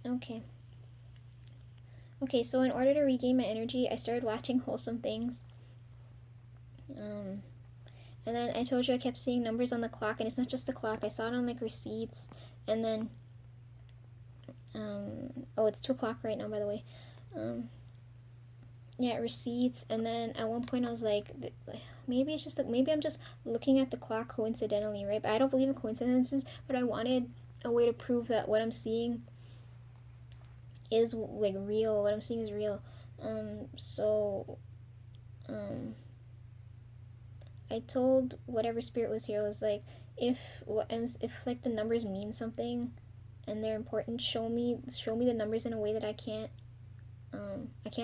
Okay. Okay, so in order to regain my energy, I started watching wholesome things. Um, and then I told you I kept seeing numbers on the clock, and it's not just the clock. I saw it on like receipts, and then oh, it's 2 o'clock right now, by the way. Um, yeah, receipts, and then at one point I was like, maybe it's just like maybe I'm just looking at the clock coincidentally, right? But I don't believe in coincidences, but I wanted a way to prove that what I'm seeing is like real. What I'm seeing is real. So um, I told whatever spirit was here, I was like, if like the numbers mean something and they're important, show me the numbers in a way that I can't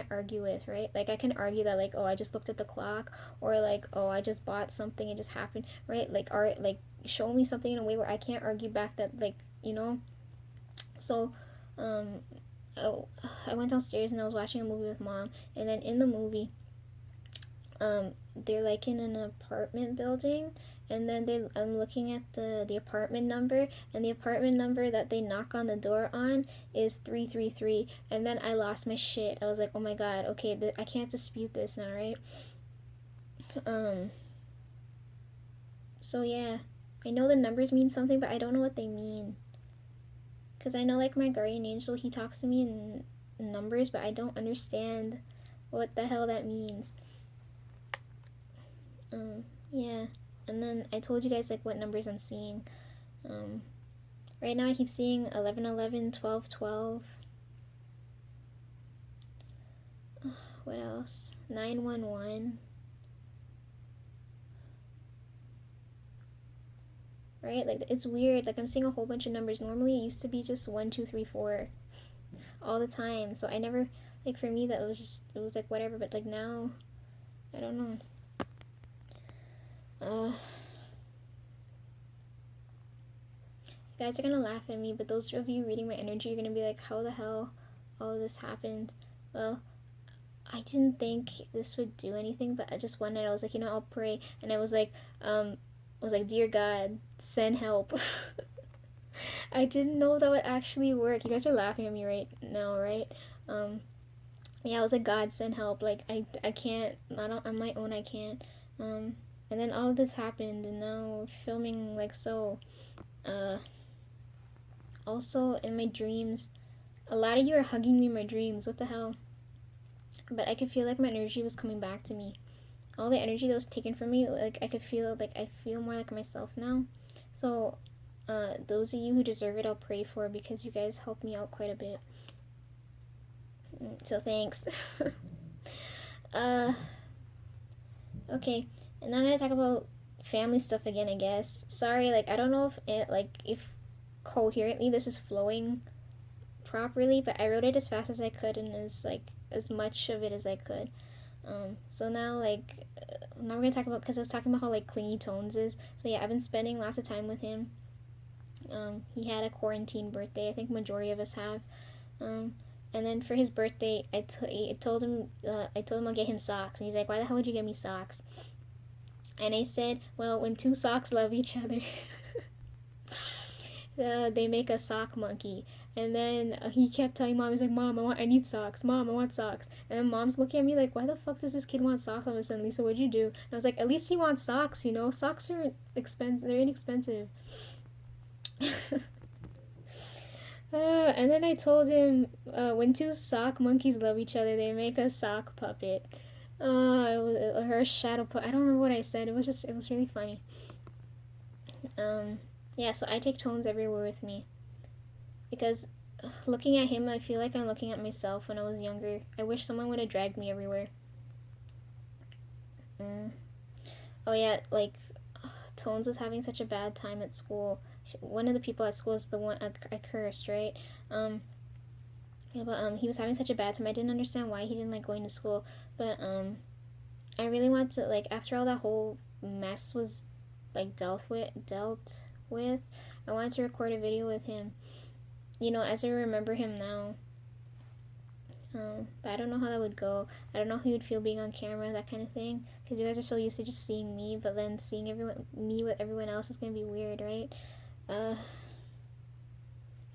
argue with, right? Like I can argue that like, oh, I just looked at the clock, or like, oh, I just bought something, it just happened, right? Like art, like show me something in a way where I can't argue back that like, you know. So um oh, I went downstairs and I was watching a movie with mom, and then in the movie they're like in an apartment building, and then I'm looking at the apartment number, and the apartment number that they knock on the door on is 333, and then I lost my shit. I was like, oh my god, okay, I can't dispute this now, right? um so yeah, I know the numbers mean something, but I don't know what they mean, because I know like my guardian angel, he talks to me in numbers, but I don't understand what the hell that means. Yeah. And then I told you guys like what numbers I'm seeing. Um, right now I keep seeing 11, 11, 12, 12. What else? 911. Right? Like it's weird. Like I'm seeing a whole bunch of numbers. Normally it used to be just 1, 2, 3, 4 all the time. So I never, like for me that was just, it was like whatever. But like now, I don't know. Uh, you guys are gonna laugh at me, but those of you reading my energy, you're gonna be like, how the hell all of this happened? Well, I didn't think this would do anything, but I just one night I was like, I'll pray, and I was like, dear God, send help. I didn't know that would actually work. You guys are laughing at me right now, right? Um, yeah, I was like, God, send help. Like I can't, not on my own, I can't. Um, and then all of this happened, and now we're filming like so. Uh, also in my dreams, a lot of you are hugging me in my dreams. What the hell? But I could feel like my energy was coming back to me. All the energy that was taken from me, like I could feel, like I feel more like myself now. So those of you who deserve it, I'll pray for, because you guys helped me out quite a bit. So thanks. uh okay, and now I'm gonna talk about family stuff again, I guess. Sorry, like I don't know if coherently this is flowing properly, but I wrote it as fast as I could and as much of it as I could. So now we're gonna talk about, because I was talking about how like clingy Tones is. So yeah, I've been spending lots of time with him. He had a quarantine birthday. I think majority of us have. Um, and then for his birthday, I told him I'll get him socks, and he's like, "Why the hell would you get me socks?" And I said, "Well, when two socks love each other, they make a sock monkey." And then he kept telling mom, he's like, "Mom, I need socks. Mom, I want socks." And then mom's looking at me like, "Why the fuck does this kid want socks all of a sudden, Lisa? What'd you do?" And I was like, "At least he wants socks, you know. Socks are expensive. They're inexpensive." And then I told him, when two sock monkeys love each other, they make a sock puppet. Her shadow put. I don't remember what I said. It was really funny. Um, yeah. So I take Tones everywhere with me, because looking at him, I feel like I'm looking at myself when I was younger. I wish someone would have dragged me everywhere. Mm. Oh yeah, like Tones was having such a bad time at school. One of the people at school is the one I cursed, right? Um, yeah, but he was having such a bad time. I didn't understand why he didn't like going to school, but I really want to, like, after all that whole mess was like dealt with. I wanted to record a video with him. As I remember him now. But I don't know how that would go. I don't know how he would feel being on camera, that kind of thing. Because you guys are so used to just seeing me, but then seeing me with everyone else is gonna be weird, right? Uh,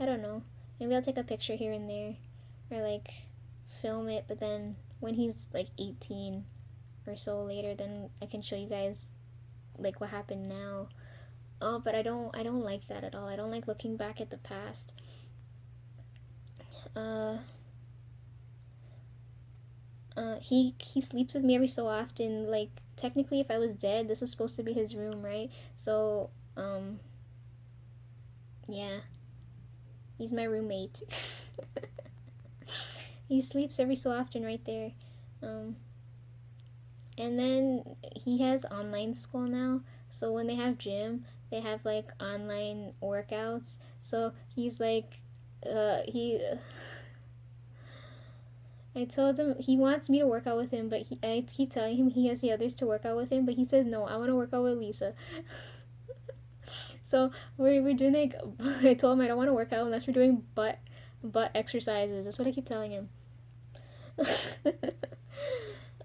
I don't know. Maybe I'll take a picture here and there, or like film it, but then when he's like 18 or so later, then I can show you guys like what happened now. Oh, but I don't like that at all. I don't like looking back at the past. Uh, he sleeps with me every so often. Like technically, if I was dead, this is supposed to be his room, right? So, yeah, he's my roommate. He sleeps every so often right there. Um, and then he has online school now. So when they have gym, they have like online workouts. So he's like, he. I told him he wants me to work out with him, but I keep telling him he has the others to work out with him, but he says no. I want to work out with Lisa. So we're doing like I told him I don't want to work out unless we're doing butt exercises. That's what I keep telling him.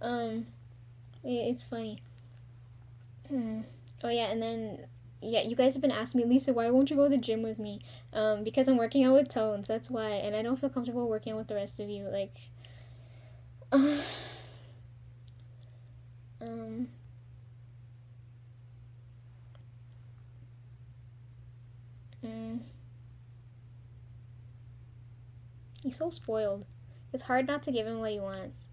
um, it's funny. Oh yeah, and then yeah, you guys have been asking me, Lisa, why won't you go to the gym with me? Because I'm working out with Tones. That's why, and I don't feel comfortable working out with the rest of you. Like, um, mm, he's so spoiled. It's hard not to give him what he wants.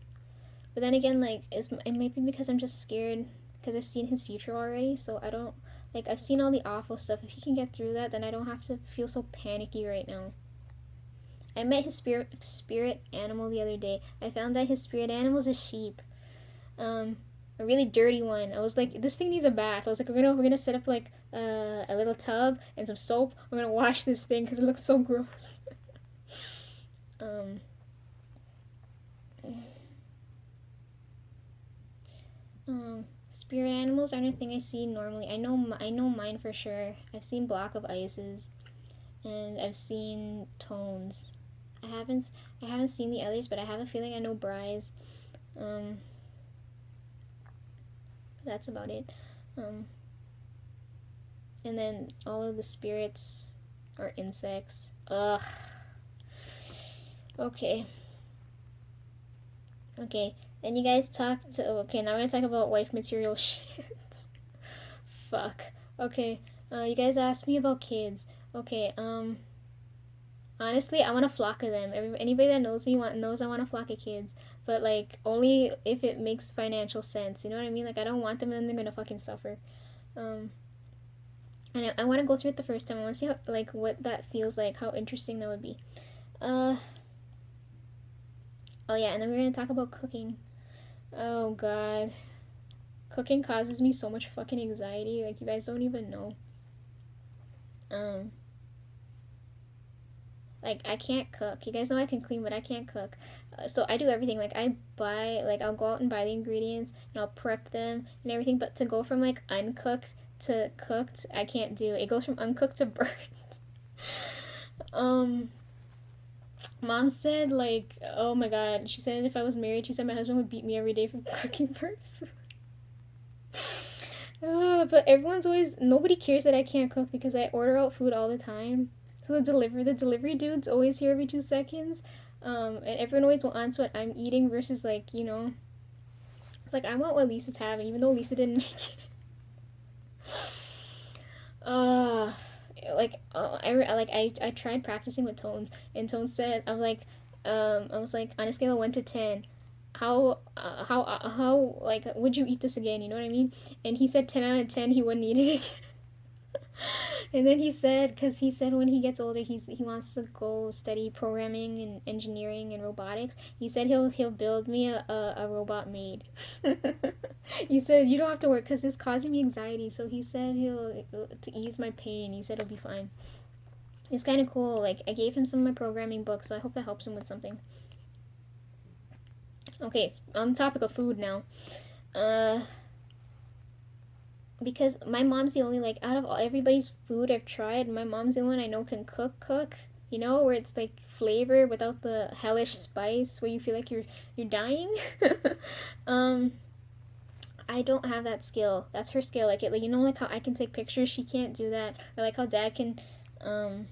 But then again, like, it might be because I'm just scared because I've seen his future already. So I don't like I've seen all the awful stuff. If he can get through that, then I don't have to feel so panicky right now. I met his spirit animal the other day. I found that his spirit animal is a sheep. A really dirty one. I was like, this thing needs a bath. I was like, we're gonna set up like a little tub and some soap. We're gonna wash this thing because it looks so gross. um, Spirit animals aren't a thing I see normally. I know mine for sure. I've seen Block of Ices, and I've seen Tones. I haven't seen the others, but I have a feeling I know Bry's. Um, that's about it. Um, and then all of the spirits are insects. Ugh. Okay. Okay. Then you guys talked. Okay, now we're gonna talk about wife material shit. Fuck. Okay. You guys asked me about kids. Okay. Honestly, I want a flock of them. Anybody that knows me knows I want a flock of kids, but like only if it makes financial sense. You know what I mean? Like I don't want them and they're gonna fucking suffer. Um, and I want to go through it the first time. I want to see how like what that feels like, how interesting that would be. Uh, oh yeah, and then we're gonna talk about cooking. Oh god, cooking causes me so much fucking anxiety. Like you guys don't even know. Um, like I can't cook. You guys know I can clean, but I can't cook. So I do everything. Like I buy, like I'll go out and buy the ingredients and I'll prep them and everything. But to go from like uncooked to cooked, I can't do. It goes from uncooked to burnt. um, Mom said like, oh my god. She said if I was married, she said my husband would beat me every day for cooking burnt food. But everyone's always nobody cares that I can't cook because I order out food all the time. So the delivery dude's always here every 2 seconds. And everyone always wants what I'm eating versus like it's like I want what Lisa's having even though Lisa didn't make it. Uh, I tried practicing with Tones and Tones said I was like on a scale of 1 to 10 how like would you eat this again, you know what I mean, and he said 10 out of 10 he wouldn't eat it again. And then he said, because he said when he gets older, he wants to go study programming and engineering and robotics. He said he'll build me a robot maid. He said you don't have to work because it's causing me anxiety. So he said he'll to ease my pain. He said it'll be fine. It's kind of cool. Like I gave him some of my programming books, so I hope that helps him with something. Okay, on the topic of food now. Uh, because my mom's the only like out of everybody's food I've tried, my mom's the only one I know can cook. You know, where it's like flavor without the hellish spice, where you feel like you're dying. um, I don't have that skill. That's her skill. Like you know, like how I can take pictures, she can't do that. Or like how Dad can, um,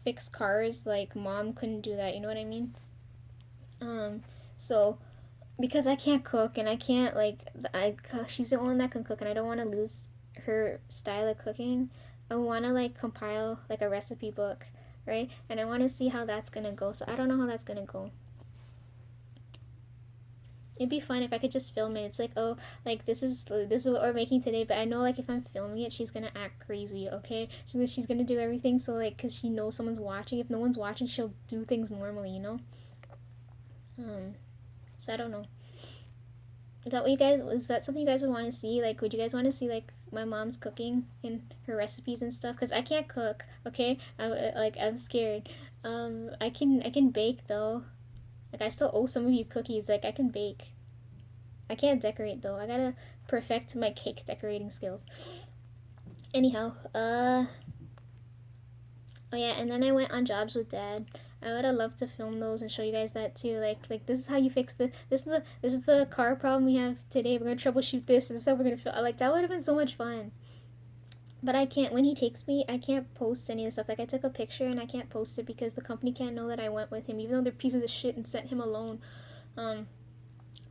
fix cars, like mom couldn't do that, you know what I mean? So because I can't cook and I can't like she's the only one that can cook and I don't want to lose her style of cooking. I want to like compile like a recipe book, right? And I want to see how that's gonna go. So I don't know how that's gonna go. It'd be fun if I could just film it. It's like, oh, like this is what we're making today. But I know like if I'm filming it, she's gonna act crazy. Okay, she's gonna do everything so like because she knows someone's watching. If no one's watching, she'll do things normally, you know. So I don't know. Is that what you guys? Is that something you guys would want to see? Like, would you guys want to see like my mom's cooking and her recipes and stuff? Cause I can't cook. Okay, I'm scared. I can bake though. Like I still owe some of you cookies. Like I can bake. I can't decorate though. I gotta perfect my cake decorating skills. Anyhow, oh yeah, and then I went on jobs with dad. I would have loved to film those and show you guys that too. Like this is how you fix this is the car problem we have today. We're gonna troubleshoot this. This is how we're gonna feel. Like that would have been so much fun. But I can't. When he takes me, I can't post any of the stuff. Like I took a picture and I can't post it because the company can't know that I went with him, even though they're pieces of shit and sent him alone. Um,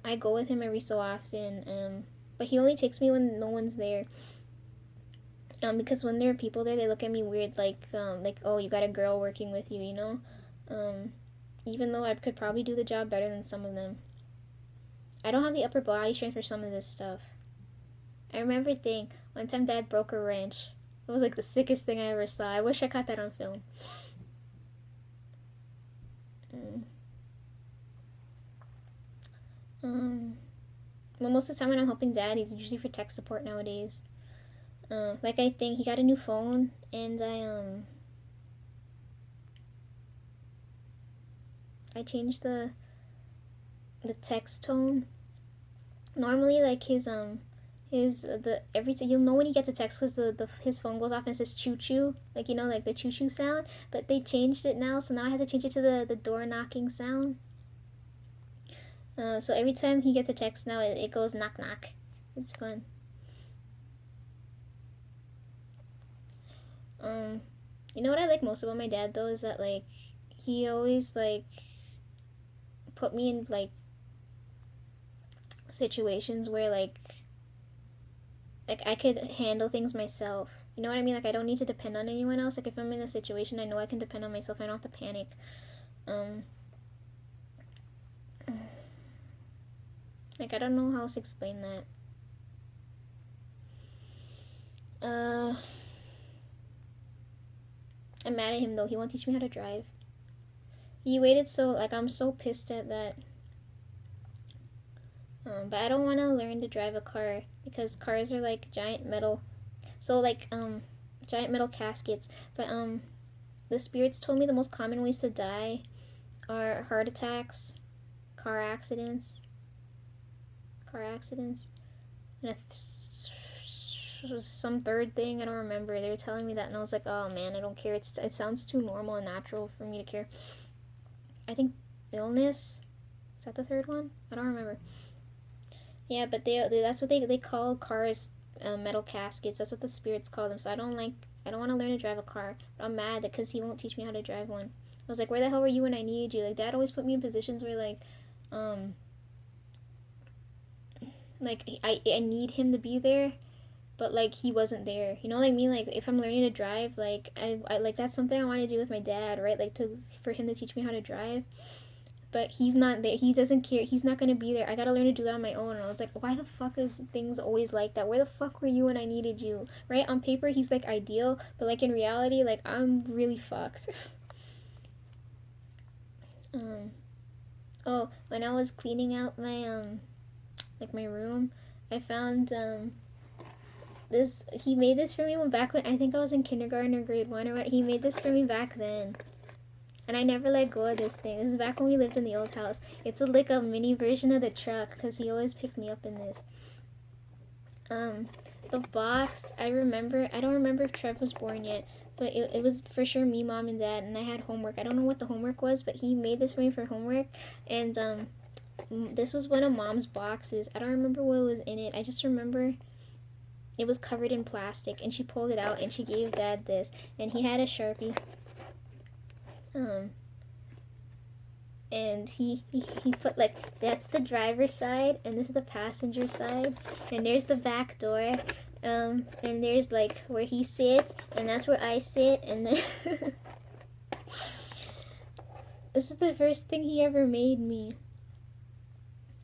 I go with him every so often. But he only takes me when no one's there. Because when there are people there, they look at me weird, like oh, you got a girl working with you, you know. Um, Even though I could probably do the job better than some of them. I don't have the upper body strength for some of this stuff. I remember one time dad broke a wrench. It was like the sickest thing I ever saw. I wish I caught that on film. Well, most of the time when I'm helping dad, he's usually for tech support nowadays. Like I think he got a new phone, and I changed the text tone. Normally, like his the every time you'll know when he gets a text because his phone goes off and it says choo choo, like you know, like the choo choo sound. But they changed it now, so now I have to change it to the door knocking sound. So every time he gets a text now, it goes knock knock. It's fun. You know what I like most about my dad though is that like he always like put me in like situations where like I could handle things myself. You know what I mean? Like I don't need to depend on anyone else. Like if I'm in a situation, I know I can depend on myself. I don't have to panic. Like I don't know how else to explain that. I'm mad at him though. He won't teach me how to drive. He waited so like I'm so pissed at that. But I don't want to learn to drive a car because cars are like giant metal. So like giant metal caskets. But the spirits told me the most common ways to die are heart attacks, car accidents, and some third thing I don't remember. They were telling me that, and I was like, oh man, I don't care. It sounds too normal and natural for me to care. I think illness is that the third one? I don't remember. Yeah, but that's what they call cars, metal caskets. That's what the spirits call them. So I don't want to learn to drive a car. But I'm mad because he won't teach me how to drive one. I was like, where the hell were you when I needed you? Like dad always put me in positions where like I need him to be there, but like he wasn't there. You know what I mean? Like if I'm learning to drive, like I like that's something I want to do with my dad, right? Like for him to teach me how to drive. But he's not there. He doesn't care. He's not gonna be there. I gotta learn to do that on my own. And I was like, why the fuck is things always like that? Where the fuck were you when I needed you? Right? On paper, he's like ideal, but like in reality, like I'm really fucked. Oh, when I was cleaning out my like my room, I found this. He made this for me when I think I was in kindergarten or grade 1 or what. He made this for me back then. And I never let go of this thing. This is back when we lived in the old house. It's like a mini version of the truck because he always picked me up in this. The box, I don't remember if Trev was born yet, but it was for sure me, mom, and dad, and I had homework. I don't know what the homework was, but he made this for me for homework, and this was one of mom's boxes. I don't remember what was in it. I just remember it was covered in plastic, and she pulled it out, and she gave dad this, and he had a Sharpie. And he put like, that's the driver's side and this is the passenger side, and there's the back door, and there's like where he sits and that's where I sit, and then this is the first thing he ever made me.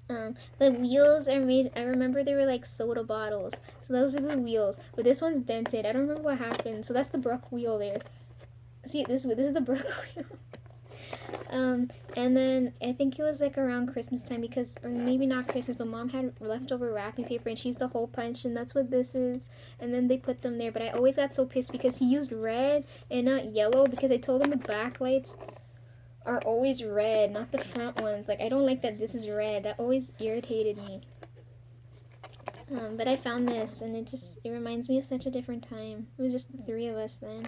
The wheels are made, I remember they were like soda bottles, so those are the wheels, but this one's dented. I don't remember what happened, so that's the Brook wheel there. See, this is the Brook wheel. And then I think it was like around Christmas time, because, or maybe not Christmas, but Mom had leftover wrapping paper and she used the hole punch, and that's what this is. And then they put them there, but I always got so pissed because he used red and not yellow, because I told him the backlights are always red, not the front ones. Like, I don't like that this is red. That always irritated me. But I found this, and it reminds me of such a different time. It was just the three of us then,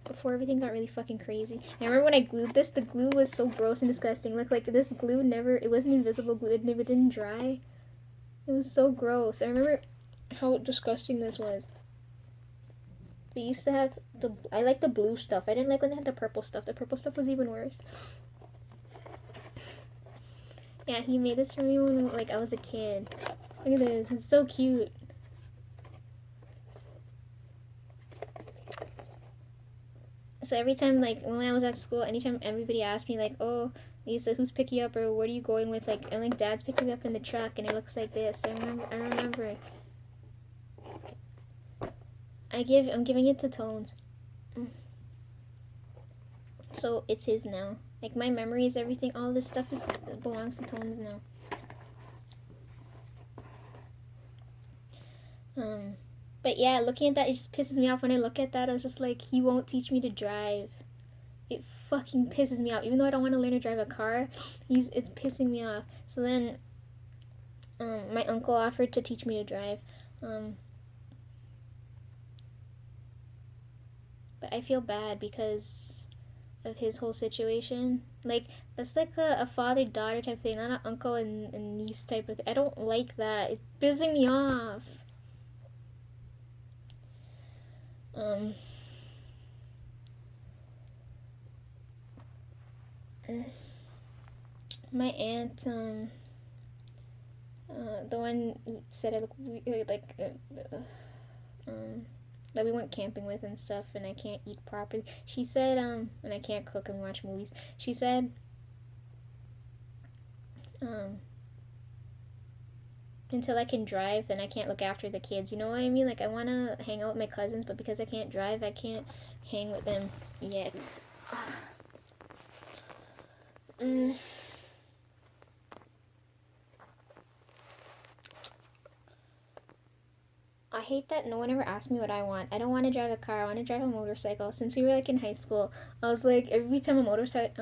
before everything got really fucking crazy. And I remember when I glued this, the glue was so gross and disgusting. Look, like this glue it wasn't invisible glue, it didn't dry. It was so gross. I remember how disgusting this was. They used to have I like the blue stuff. I didn't like when they had the purple stuff. The purple stuff was even worse. Yeah, he made this for me when like I was a kid. Look at this, it's so cute. So every time, like, when I was at school, anytime everybody asked me, like, oh, Lisa, who's picking you up, or what are you going with, like, and, like, Dad's picking me up in the truck, and it looks like this. I remember. I'm giving it to Tones. So, it's his now. Like, my memories, everything, all this stuff belongs to Tones now. But yeah, looking at that, it just pisses me off. When I look at that, I was just like, he won't teach me to drive. It fucking pisses me off. Even though I don't want to learn to drive a car, it's pissing me off. So then, my uncle offered to teach me to drive. But I feel bad because of his whole situation. Like, that's like a father-daughter type thing, not an uncle and niece type of thing. I don't like that. It's pissing me off. My aunt, the one who said I look like, that we went camping with and stuff, and I can't eat properly. She said, and I can't cook and watch movies. She said, until I can drive, then I can't look after the kids. You know what I mean? Like, I want to hang out with my cousins, but because I can't drive, I can't hang with them yet. I hate that no one ever asked me what I want. I don't want to drive a car. I want to drive a motorcycle. Since we were like in high school, I was like, every time a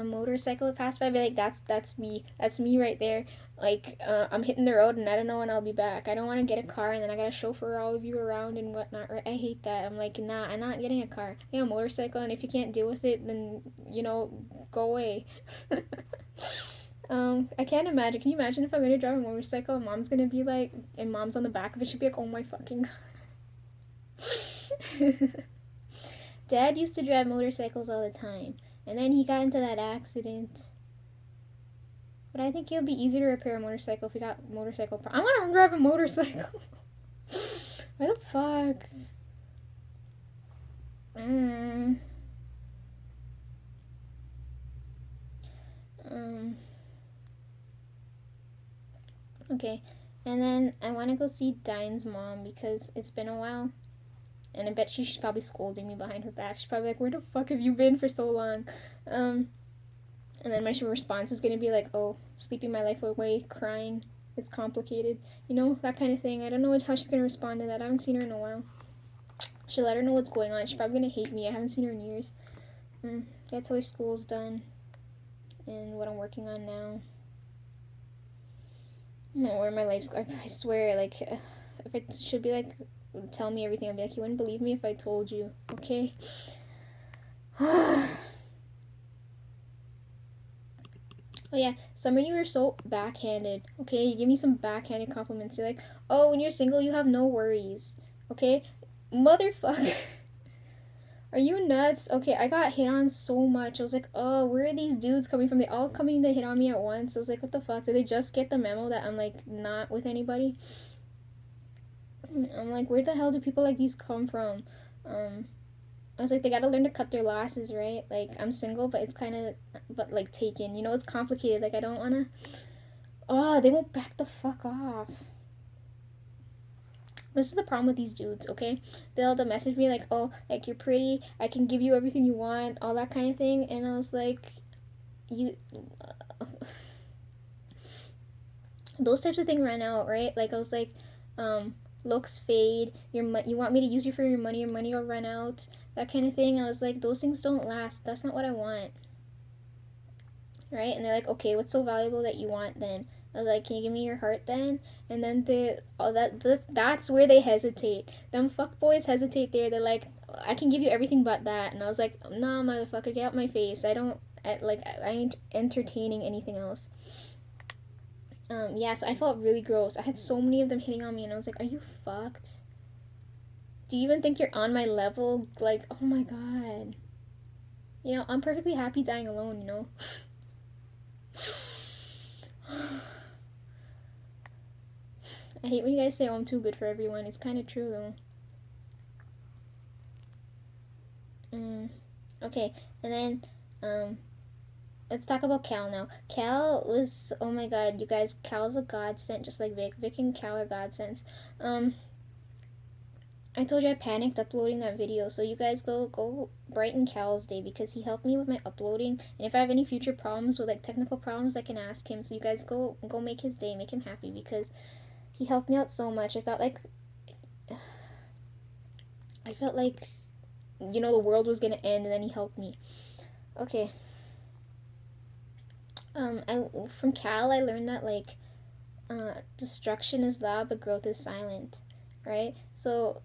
motorcycle would pass by, I'd be like, that's me. That's me right there. Like, I'm hitting the road and I don't know when I'll be back. I don't want to get a car and then I gotta chauffeur all of you around and whatnot. Right? I hate that. I'm like, nah, I'm not getting a car. I get a motorcycle, and if you can't deal with it, then, you know, go away. I can't imagine. Can you imagine if I'm gonna drive a motorcycle and Mom's gonna be like, and Mom's on the back of it, she'd be like, oh my fucking god. Dad used to drive motorcycles all the time, and then he got into that accident. But I think it'll be easier to repair a motorcycle if you got motorcycle I want to drive a motorcycle. Why the fuck? Okay, and then I want to go see Diane's mom because it's been a while, and I bet she's probably scolding me behind her back. She's probably like, where the fuck have you been for so long? And then my response is going to be like, oh, sleeping my life away, crying, it's complicated, you know, that kind of thing. I don't know how she's going to respond to that. I haven't seen her in a while. I should let her know what's going on. She's probably going to hate me. I haven't seen her in years. Gotta tell her school's done and what I'm working on now. No, where my life's going. I swear, like, if it should be like, tell me everything, I'd be like, you wouldn't believe me if I told you, okay? Oh yeah, Summer, you were so backhanded, okay? You give me some backhanded compliments. You're like, oh, when you're single, you have no worries, okay? Motherfucker. Are you nuts? Okay, I got hit on so much. I was like, oh, where are these dudes coming from? They all coming to hit on me at once. I was like, what the fuck? Did they just get the memo that I'm like not with anybody? I'm like, where the hell do people like these come from? I was like, they gotta learn to cut their losses, right? Like, I'm single, but it's kind of, but like taken. You know, it's complicated. Like, I don't wanna. Oh, they won't back the fuck off. This is the problem with these dudes, okay? They'll message me like, oh, like you're pretty, I can give you everything you want, all that kind of thing, and I was like, you, those types of things ran out, right? Like I was like, looks fade, you want me to use you for your money will run out, that kind of thing. I was like, those things don't last. That's not what I want, right? And they're like, okay, what's so valuable that you want then? I was like, can you give me your heart then? And then that's where they hesitate. Them fuck boys hesitate there. They're like, I can give you everything but that. And I was like, nah, motherfucker, get out my face. I ain't entertaining anything else. Yeah, so I felt really gross. I had so many of them hitting on me, and I was like, are you fucked? Do you even think you're on my level? Like, oh my god. You know, I'm perfectly happy dying alone, you know? I hate when you guys say, oh, I'm too good for everyone. It's kind of true, though. Okay, and then, let's talk about Cal now. Cal was, oh my god, you guys, Cal's a godsend, just like Vic. Vic and Cal are godsends. I told you I panicked uploading that video, so you guys go brighten Cal's day because he helped me with my uploading. And if I have any future problems with like technical problems, I can ask him. So you guys go make his day, make him happy because he helped me out so much. I felt like you know the world was gonna end, and then he helped me. Okay. From Cal I learned that like destruction is loud but growth is silent, right? So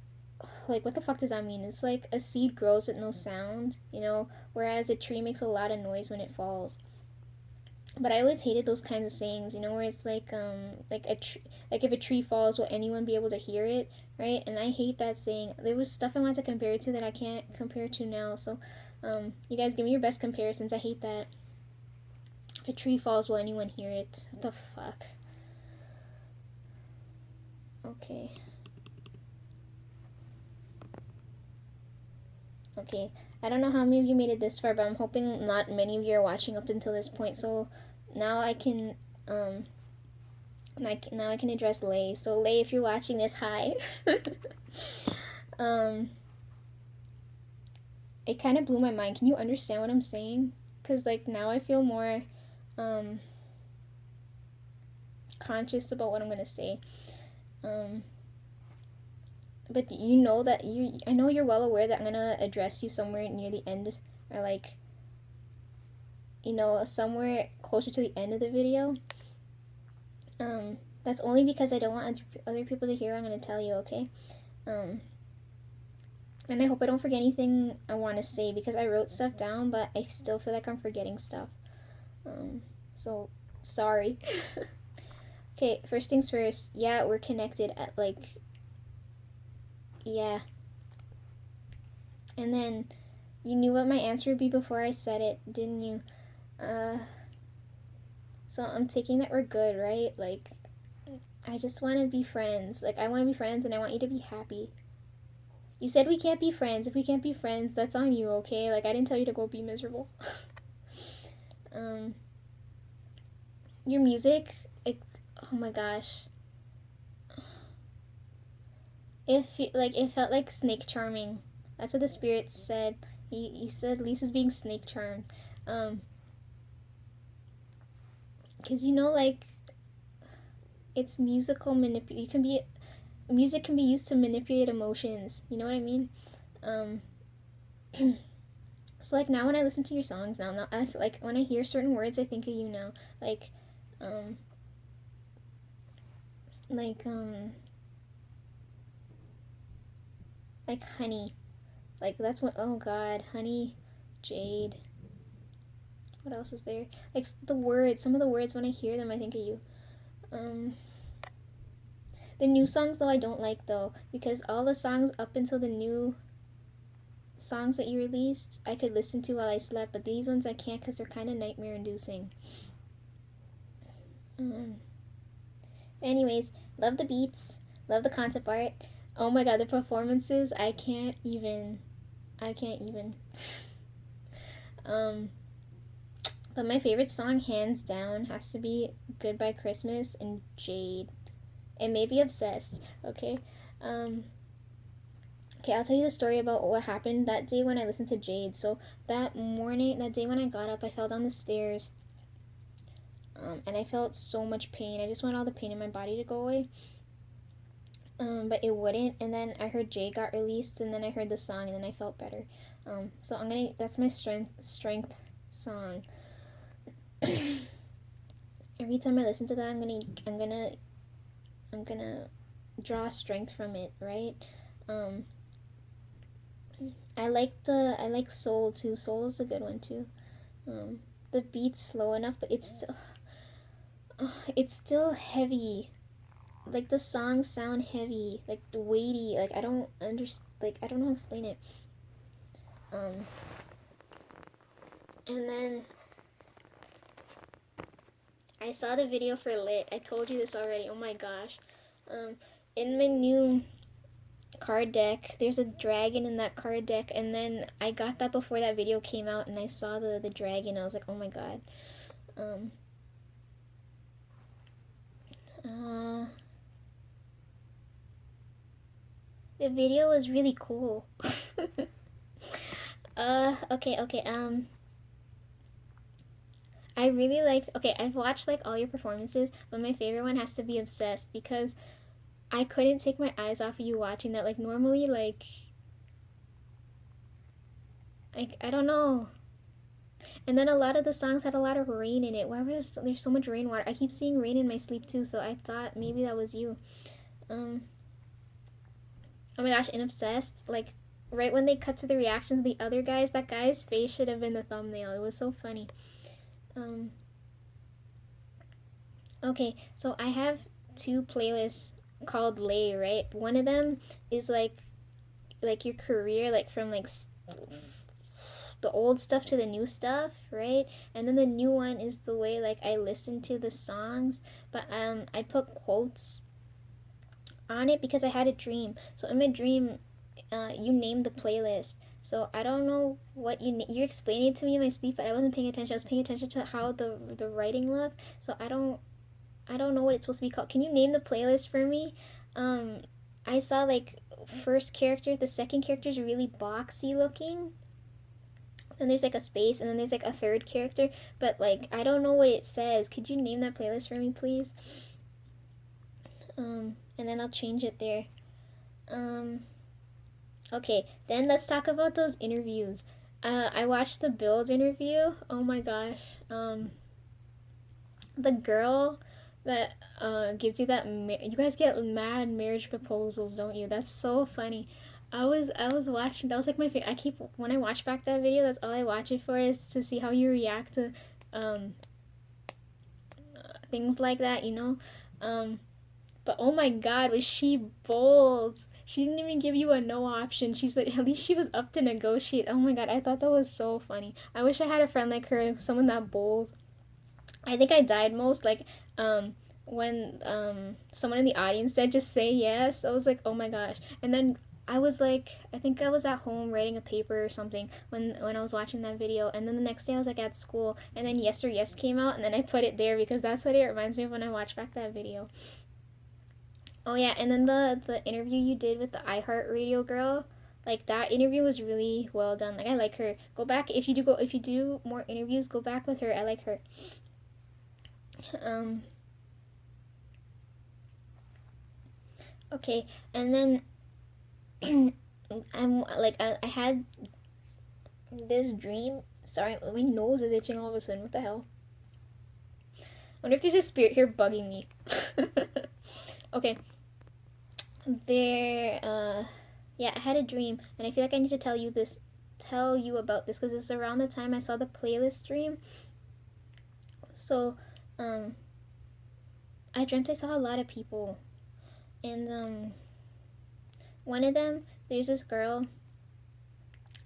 like what the fuck does that mean? It's like a seed grows with no sound, you know, whereas a tree makes a lot of noise when it falls. But I always hated those kinds of sayings, you know, where it's like like if a tree falls, will anyone be able to hear it, right? And I hate that saying. There was stuff I wanted to compare it to that I can't compare to now. So, you guys give me your best comparisons. I hate that. If a tree falls, will anyone hear it? What the fuck? Okay. Okay, I don't know how many of you made it this far, but I'm hoping not many of you are watching up until this point. So now I can now I can address Lay. So Lay, if you're watching this, hi. It kind of blew my mind. Can you understand what I'm saying? Cause like now I feel more conscious about what I'm gonna say. But you know that I know you're well aware that I'm gonna address you somewhere near the end, or like, you know, somewhere closer to the end of the video. That's only because I don't want other people to hear what I'm gonna tell you, okay? And I hope I don't forget anything I want to say because I wrote stuff down, but I still feel like I'm forgetting stuff. So sorry. Okay, first things first. Yeah, we're connected at like. Yeah. And then, you knew what my answer would be before I said it, didn't you? So I'm taking that we're good, right? Like, I just want to be friends. Like, I want to be friends and I want you to be happy. You said we can't be friends. If we can't be friends, that's on you, okay? Like, I didn't tell you to go be miserable. Your music, oh my gosh. It felt like snake charming. That's what the spirit said. He said Lisa's being snake charmed. Cause you know like it's musical music can be used to manipulate emotions. You know what I mean? So like now when I listen to your songs now I feel like when I hear certain words I think of you now. Like like honey. Like that's what, oh god, honey, jade. What else is there? Like some of the words when I hear them I think of you. The new songs though I don't like though because all the songs up until the new songs that you released I could listen to while I slept, but these ones I can't because they're kind of nightmare inducing. Anyways, love the beats, love the concept art. Oh my god, the performances, I can't even. But my favorite song, hands down, has to be Goodbye Christmas and Jade. And maybe Obsessed, okay? Okay, I'll tell you the story about what happened that day when I listened to Jade. So that day when I got up, I fell down the stairs. And I felt so much pain. I just want all the pain in my body to go away. But it wouldn't. And then I heard Jade got released, and then I heard the song, and then I felt better. So that's my strength song. Every time I listen to that, I'm gonna draw strength from it, right? I like Soul too. Soul is a good one too. The beat's slow enough, but it's still heavy. Like the songs sound heavy, like weighty. Like I don't understand. Like I don't know how to explain it. And then I saw the video for Lit. I told you this already. Oh my gosh. In my new card deck, there's a dragon in that card deck, and then I got that before that video came out, and I saw the dragon. I was like, oh my god. The video was really cool. Okay. I really liked. Okay, I've watched like all your performances, but my favorite one has to be Obsessed because I couldn't take my eyes off of you watching that. Like normally, I don't know. And then a lot of the songs had a lot of rain in it. Why was there's so much rainwater? I keep seeing rain in my sleep too, so I thought maybe that was you. Oh my gosh, in Obsessed, like right when they cut to the reaction of the other guys, that guy's face should have been the thumbnail. It was so funny. Okay, so I have two playlists called Lay, right? One of them is like your career, like from like the old stuff to the new stuff, right? And then the new one is the way like I listen to the songs, but I put quotes on it because I had a dream. So in my dream, you named the playlist. So I don't know what you're explaining it to me in my sleep, but I wasn't paying attention. I was paying attention to how the writing looked. So I don't know what it's supposed to be called. Can you name the playlist for me? I saw like first character, the second character is really boxy looking. Then there's like a space, and then there's like a third character, but like I don't know what it says. Could you name that playlist for me, please? And then I'll change it there. Okay, then let's talk about those interviews. I watched the Build interview. Oh my gosh. The girl that gives you that you guys get mad marriage proposals, don't you? That's so funny. I was watching. That was like my favorite. I keep when I watch back that video. That's all I watch it for is to see how you react to things like that. You know. But oh my god, was she bold? She didn't even give you a no option. She's like, at least she was up to negotiate. Oh my god, I thought that was so funny. I wish I had a friend like her, someone that bold. I think I died most like when someone in the audience said just say yes. I was like, oh my gosh. And then I was like, I think I was at home writing a paper or something when I was watching that video, and then the next day I was like at school, and then Yes or Yes came out, and then I put it there because that's what it reminds me of when I watch back that video. Oh yeah, and then the interview you did with the iHeartRadio girl, like that interview was really well done. Like I like her. Go back if you do more interviews, go back with her. I like her. Okay, and then I had this dream. Sorry, my nose is itching all of a sudden. What the hell? I wonder if there's a spirit here bugging me. Okay. Yeah, I had a dream, and I feel like I need to tell you about this because it's around the time I saw the playlist dream. So, I dreamt I saw a lot of people, and one of them, there's this girl.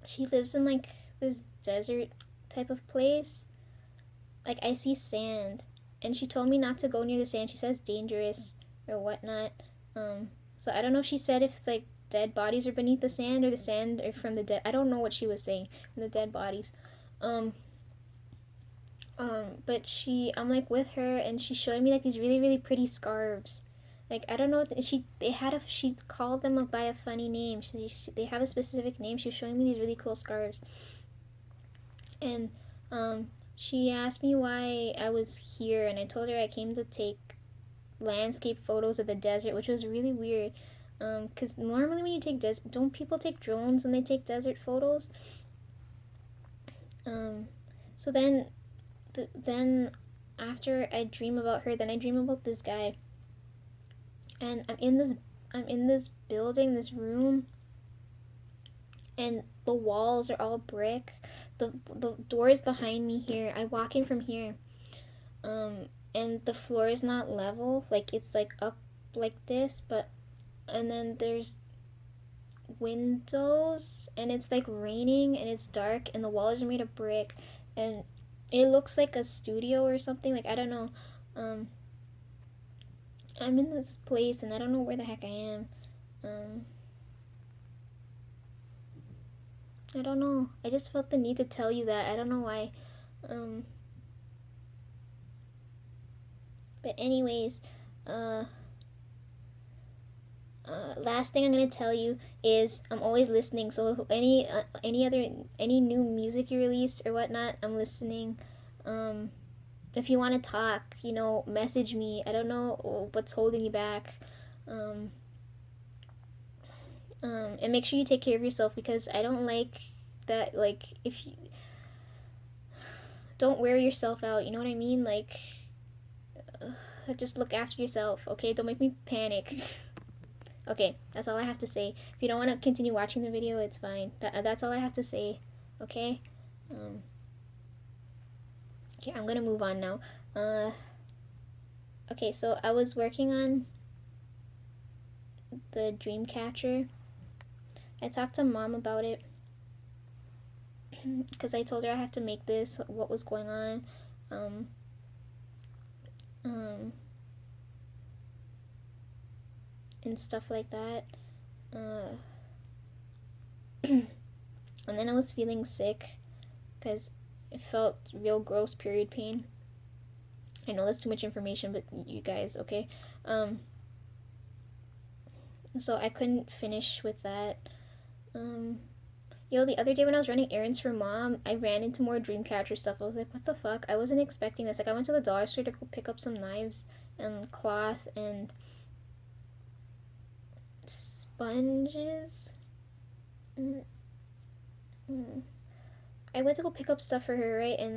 she lives in like this desert type of place. Like I see sand, and she told me not to go near the sand. She says dangerous or whatnot. So I don't know if she said if like dead bodies are beneath the sand or the sand or from the dead. I don't know what she was saying from the dead bodies. Um, but I'm like with her, and she's showing me like these really really pretty scarves. Like I don't know, she called them by a funny name. They have a specific name. She was showing me these really cool scarves, and she asked me why I was here, and I told her I came to take landscape photos of the desert, which was really weird. Because normally when you take don't people take drones when they take desert photos? So then after I dream about her, then I dream about this guy, and I'm in this building, this room, and the walls are all brick. The door is behind me here. I walk in from here, and the floor is not level. Like it's like up like this, but and then there's windows, and it's like raining, and it's dark, and the walls are made of brick, and it looks like a studio or something. Like I don't know. Um, I'm in this place, and I don't know where the heck I am. Um, I don't know. I just felt the need to tell you that. I don't know why. Um, but anyways, uh, last thing I'm gonna tell you is I'm always listening. So if any new music you release or whatnot, I'm listening. Um, if you want to talk, message me. I don't know what's holding you back. Um, and make sure you take care of yourself, because I don't like that. Like if you don't wear yourself out, you know what I mean? Like just look after yourself, okay? Don't make me panic. Okay, that's all I have to say. If you don't want to continue watching the video, it's fine. That's all I have to say, okay? Okay, I'm gonna move on now. Okay, so I was working on the dream catcher. I talked to mom about it because I told her I have to make this, what was going on. Um, um, and stuff like that. And then I was feeling sick because it felt real gross period pain. I know that's too much information, but you guys, okay? So I couldn't finish with that. The other day when I was running errands for mom, I ran into more Dreamcatcher stuff. I was like, what the fuck? I wasn't expecting this. Like, I went to the dollar store to go pick up some knives and cloth and sponges. I went to go pick up stuff for her, right? And